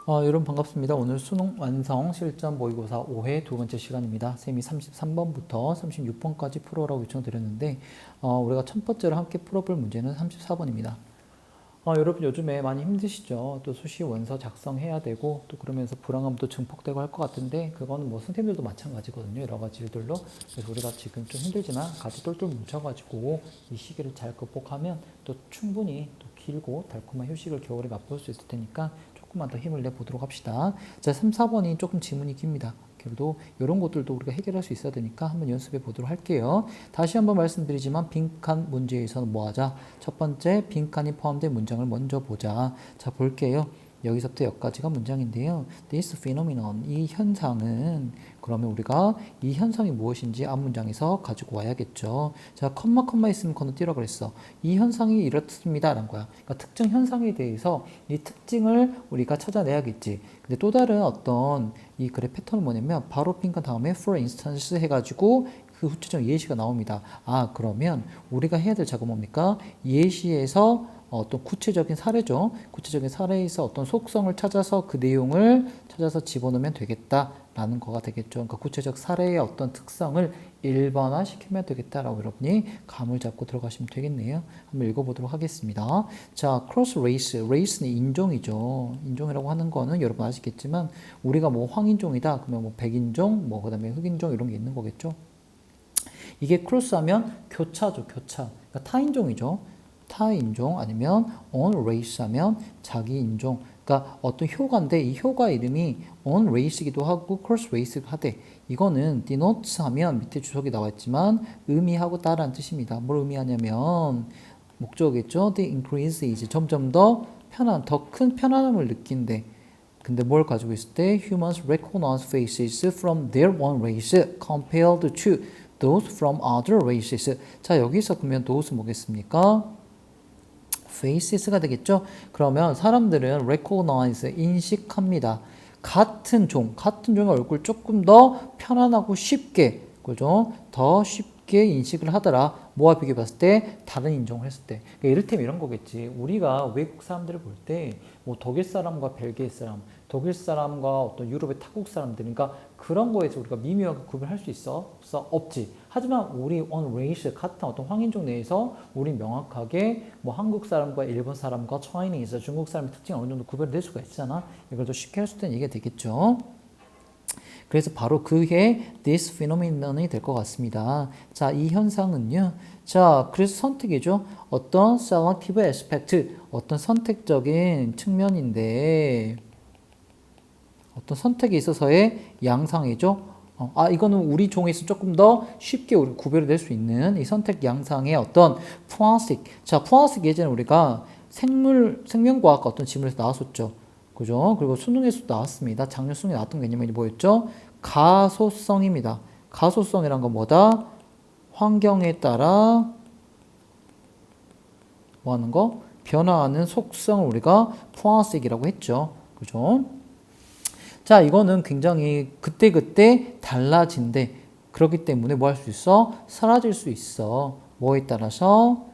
여러분 반갑습니다. 오늘 수능 완성 실전 모의고사 5회 두 번째 시간입니다. 쌤이 33번부터 36번까지 풀어라고 요청드렸는데 우리가 첫 번째로 함께 풀어볼 문제는 34번입니다. 여러분 요즘에 많이 힘드시죠? 또 수시 원서 작성해야 되고 또 그러면서 불안감도 증폭되고 할 것 같은데 그거는 뭐 선생님들도 마찬가지거든요. 여러 가지 일들로. 그래서 우리가 지금 좀 힘들지만 같이 똘똘 뭉쳐가지고 이 시기를 잘 극복하면 또 충분히 또 길고 달콤한 휴식을 겨울에 맛볼 수 있을 테니까 조금만 더 힘을 내보도록 합시다. 자, 3, 4번이 조금 지문이 깁니다. 그래도 이런 것들도 우리가 해결할 수 있어야 되니까 한번 연습해 보도록 할게요. 다시 한번 말씀드리지만 빈칸 문제에서는 뭐 하자? 첫 번째 빈칸이 포함된 문장을 먼저 보자. 자, 볼게요. 여기서부터 여기까지가 문장인데요. This phenomenon, 이 현상은 그러면 우리가 이 현상이 무엇인지 앞 문장에서 가지고 와야겠죠. 자, 컴마 있으면 건너 뛰라 그랬어. 이 현상이 이렇습니다 라는 거야. 그러니까 특정 현상에 대해서 이 특징을 우리가 찾아내야겠지. 근데 또 다른 어떤 이 글의 패턴은 뭐냐면 바로 빈칸 다음에 for instance 해가지고 그 후추적 예시가 나옵니다. 그러면 우리가 해야 될 작업은 뭡니까? 예시에서 어떤 구체적인 사례죠. 구체적인 사례에서 어떤 속성을 찾아서 그 내용을 찾아서 집어넣으면 되겠다라는 거가 되겠죠. 그러니까 구체적 사례의 어떤 특성을 일반화 시키면 되겠다라고 여러분이 감을 잡고 들어가시면 되겠네요. 한번 읽어보도록 하겠습니다. 자, cross race. race는 인종이죠. 인종이라고 하는 거는 여러분 아시겠지만 우리가 뭐 황인종이다. 그러면 뭐 백인종, 뭐 그다음에 흑인종 이런 게 있는 거겠죠. 이게 크로스하면 교차죠. 교차. 그러니까 타인종이죠. 타인종 아니면 on race 하면 자기 인종. 그러니까 어떤 효과인데 이 효과 이름이 on race이기도 하고 cross race이기도 하대. 이거는 denotes 하면 밑에 주석이 나와 있지만 의미하고 따라는 뜻입니다. 뭘 의미하냐면 목적이겠죠. The increase is 점점 더 큰 편안함을 느낀대. 근데 뭘 가지고 있을 때 humans recognize faces from their own race compared to those from other races. 자, 여기서 그러면 those 뭐겠습니까? faces가 되겠죠? 그러면 사람들은 recognize, 인식합니다. 같은 종의 얼굴 조금 더 편안하고 쉽게, 그죠? 더 쉽게 인식을 하더라. 뭐와 비교해 봤을 때? 다른 인종을 했을 때. 그러니까 이를테면 이런 거겠지. 우리가 외국 사람들을 볼 때, 뭐 독일 사람과 벨기에 사람, 독일 사람과 어떤 유럽의 타국 사람들, 그러니까 그런 거에서 우리가 미묘하게 구별할 수 있어? 없어? 없지. 하지만 우리 on race 같은 어떤 황인종 내에서 우리 명확하게 뭐 한국 사람과 일본 사람과 Chinese, 중국 사람의 특징이 어느 정도 구별될 수가 있잖아. 이걸 더 쉽게 할 수 있다는 얘기가 되겠죠. 그래서 바로 그게 this phenomenon이 될 것 같습니다. 자, 이 현상은요. 자, 그래서 선택이죠. 어떤 selective aspect, 어떤 선택적인 측면인데 어떤 선택에 있어서의 양상이죠. 이거는 우리 종에서 조금 더 쉽게 우리 구별이 될 수 있는 이 선택 양상의 어떤 포항식. 자, 포항식 예전에 우리가 생명과학 어떤 지문에서 나왔었죠. 그죠? 그리고 수능에서도 나왔습니다. 작년 수능에 나왔던 개념이 뭐였죠? 가소성입니다. 가소성이란 건 뭐다? 환경에 따라 뭐 하는 거? 변화하는 속성을 우리가 포항식이라고 했죠. 그죠? 자, 이거는 굉장히 그때그때 달라진대. 그렇기 때문에 뭐 할 수 있어? 사라질 수 있어. 뭐에 따라서?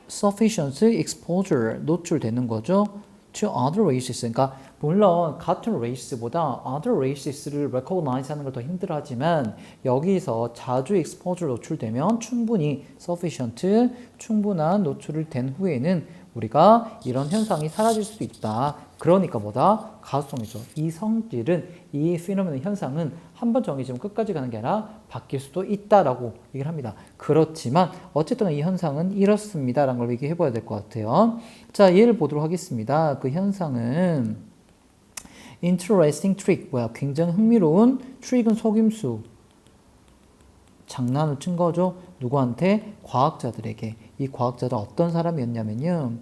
sufficient exposure, 노출되는 거죠. to other races. 그러니까 물론 같은 race보다 other races를 recognize 하는 걸 더 힘들어하지만 여기서 자주 exposure 노출되면 충분히 sufficient, 충분한 노출을 된 후에는 우리가 이런 현상이 사라질 수도 있다. 그러니까 뭐다? 가소성이죠. 이 성질은, 이 피노메논 현상은 한 번 정해지면 끝까지 가는 게 아니라 바뀔 수도 있다라고 얘기를 합니다. 그렇지만 어쨌든 이 현상은 이렇습니다라는 걸 얘기해 봐야 될 것 같아요. 자, 예를 보도록 하겠습니다. 그 현상은 interesting trick, 굉장히 흥미로운 트릭은 속임수. 장난을 친 거죠. 누구한테? 과학자들에게. 이 과학자들 어떤 사람이었냐면요.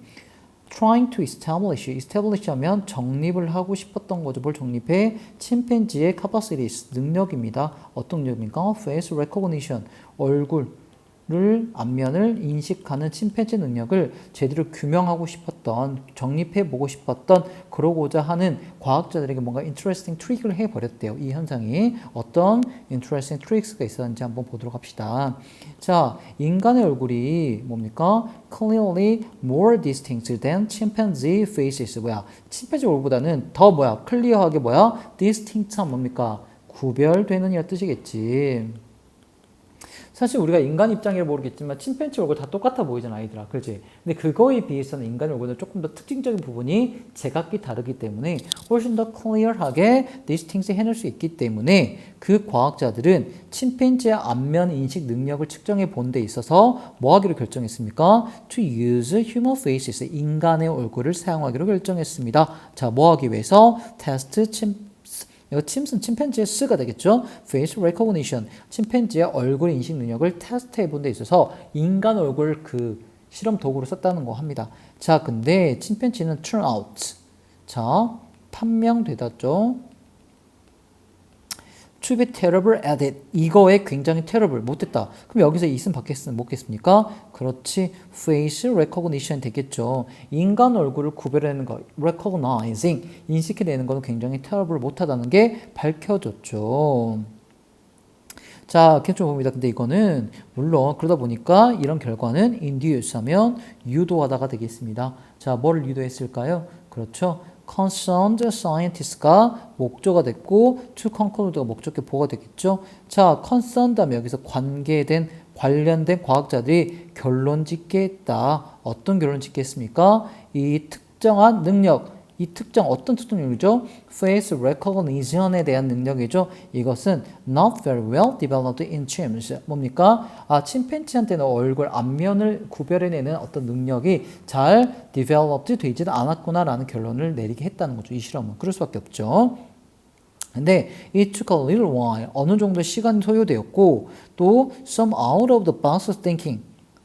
trying to establish 하면 정립을 하고 싶었던 거죠. 뭘 정립해? 침팬지의 capacities, 능력입니다. 어떤 능력입니까? face recognition, 얼굴. 안면을 인식하는 침팬지 능력을 제대로 규명하고 싶었던, 정립해보고 싶었던, 그러고자 하는 과학자들에게 뭔가 interesting 트릭을 해버렸대요. 이 현상이 어떤 interesting 트릭스가 있었는지 한번 보도록 합시다. 자, 인간의 얼굴이 뭡니까? Clearly more distinct than chimpanzee faces. 뭐야? 침팬지 얼굴보다는 더 뭐야? 클리어하게 뭐야? distinct한 뭡니까? 구별되는 이란 뜻이겠지. 사실 우리가 인간 입장이라 모르겠지만 침팬지 얼굴 다 똑같아 보이잖아, 아이들아. 그렇지? 근데 그거에 비해서는 인간 얼굴은 조금 더 특징적인 부분이 제각기 다르기 때문에 훨씬 더 클리어하게 디스팅스 해낼 수 있기 때문에 그 과학자들은 침팬지의 안면 인식 능력을 측정해 본 데 있어서 뭐 하기로 결정했습니까? To use human faces, 인간의 얼굴을 사용하기로 결정했습니다. 자, 뭐 하기 위해서? 테스트 이거 침팬지의 스가 되겠죠? Face recognition. 침팬지의 얼굴 인식 능력을 테스트해 본 데 있어서 인간 얼굴 그 실험 도구로 썼다는 거 합니다. 자, 근데 침팬지는 turn out. 자, 판명되었죠? To be terrible at it. 이거에 굉장히 terrible, 못됐다. 그럼 여기서 있음 받겠습니까? 그렇지. Face recognition 되겠죠. 인간 얼굴을 구별하는 거, recognizing, 인식해내는 거는 굉장히 terrible, 못하다는 게 밝혀졌죠. 자, 계속 봅니다. 근데 이거는 물론 그러다 보니까 이런 결과는 induce 하면 유도하다가 되겠습니다. 자, 뭐를 유도했을까요? 그렇죠. concerned scientist가 목조가 됐고 to conclude가 목적격 보가 되겠죠. 자, concerned 하면 여기서 관련된 과학자들이 결론 짓게 했다. 어떤 결론 짓게 했습니까? 이 특정한 능력, 이 어떤 특정 능력이죠? Face recognition에 대한 능력이죠. 이것은 not very well developed in chimps. 뭡니까? 침팬지한테는 얼굴 앞면을 구별해내는 어떤 능력이 잘 developed 되지는 않았구나라는 결론을 내리게 했다는 거죠. 이 실험은. 그럴 수밖에 없죠. 근데 it took a little while. 어느 정도 시간이 소요되었고 또 some out of the box thinking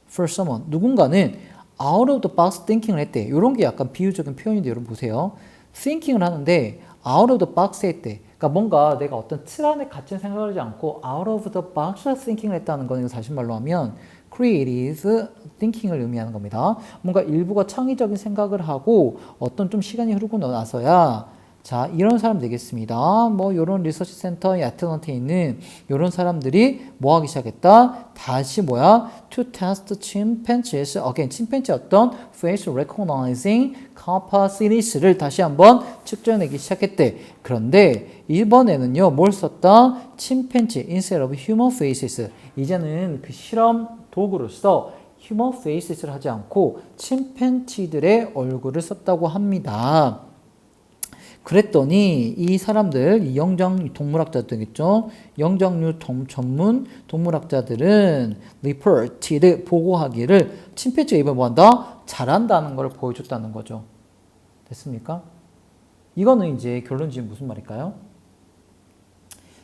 for someone. 누군가는 out of the box thinking을 했대. 이런 게 약간 비유적인 표현인데 여러분 보세요. thinking을 하는데 out of the box 했대. 그러니까 뭔가 내가 어떤 틀 안에 갇힌 생각을 하지 않고 out of the box thinking을 했다는 거는 다시 말로 하면 creative thinking을 의미하는 겁니다. 뭔가 일부가 창의적인 생각을 하고 어떤 좀 시간이 흐르고 나서야 자, 이런 사람 되겠습니다. 뭐, 요런 리서치 센터, 애틀랜타에 있는 요런 사람들이 뭐 하기 시작했다? 다시 뭐야? To test chimpanzees, again, 침팬지 어떤 face recognizing capacities를 다시 한번 측정해내기 시작했대. 그런데 이번에는요, 뭘 썼다? 침팬지, instead of human faces. 이제는 그 실험 도구로서 human faces를 하지 않고 침팬지들의 얼굴을 썼다고 합니다. 그랬더니 이 사람들, 이 영장 동물학자들이겠죠. 영장류 전문 동물학자들은 reported, 보고하기를 침팬지가 이번에 뭐한다? 잘한다는 걸 보여줬다는 거죠. 됐습니까? 이거는 이제 결론 지금 무슨 말일까요?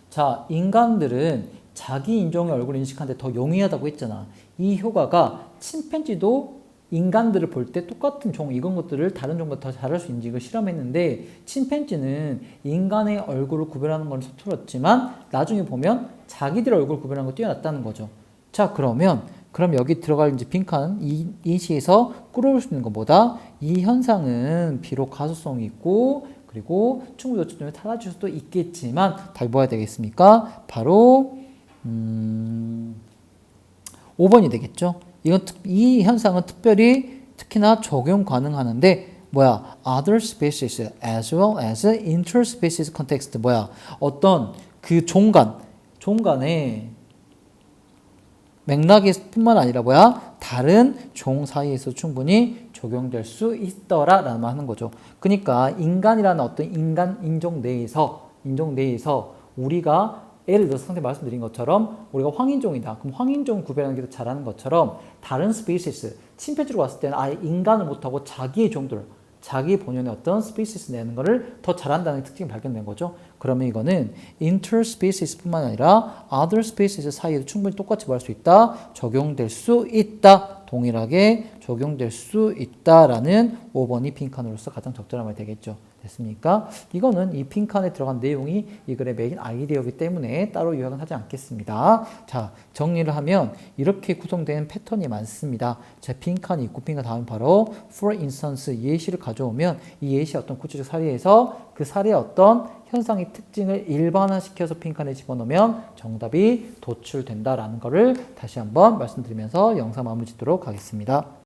자, 인간들은 자기 인종의 얼굴을 인식하는데 더 용이하다고 했잖아. 이 효과가 침팬지도 인간들을 볼 때 똑같은 이런 것들을 다른 종보다 더 잘할 수 있는지 이걸 실험했는데 침팬지는 인간의 얼굴을 구별하는 건 서툴었지만 나중에 보면 자기들의 얼굴을 구별하는 거 뛰어났다는 거죠. 자, 그럼 여기 들어갈 이제 빈칸 이 시에서 끌어올 수 있는 것보다 이 현상은 비록 가소성이 있고 그리고 충분히 어쩌면 달라질 수도 있겠지만 답이 뭐야 되겠습니까? 바로 5번이 되겠죠. 이 현상은 특히나 적용 가능하는데 뭐야? other species as well as interspecies context 뭐야? 어떤 그 종간의 맥락뿐만 아니라 뭐야? 다른 종 사이에서 충분히 적용될 수 있더라 라는 말 하는 거죠. 그러니까 인간이라는 어떤 인종 내에서 우리가 예를 들어서 상대 말씀드린 것처럼 우리가 황인종이다. 그럼 황인종 구별하는 게 더 잘하는 것처럼 다른 스피시스, 침팬지로 봤을 때는 아예 인간을 못하고 자기의 종들, 자기 본연의 어떤 스피시스 내는 거를 더 잘한다는 특징이 발견된 거죠. 그러면 이거는 interspecies뿐만 아니라 other species 사이에도 충분히 똑같이 말할 수 있다. 적용될 수 있다. 동일하게 적용될 수 있다라는 5번이 빈칸으로서 가장 적절한 말이 되겠죠. 됐습니까? 이거는 이 빈칸에 들어간 내용이 이 글의 메인 아이디어이기 때문에 따로 요약은 하지 않겠습니다. 자, 정리를 하면 이렇게 구성된 패턴이 많습니다. 자, 빈칸이 있고 빈칸 다음 바로 for instance 예시를 가져오면 이 예시의 어떤 구체적 사례에서 그 사례의 어떤 현상의 특징을 일반화시켜서 빈칸에 집어넣으면 정답이 도출된다라는 것을 다시 한번 말씀드리면서 영상 마무리 짓도록 하겠습니다.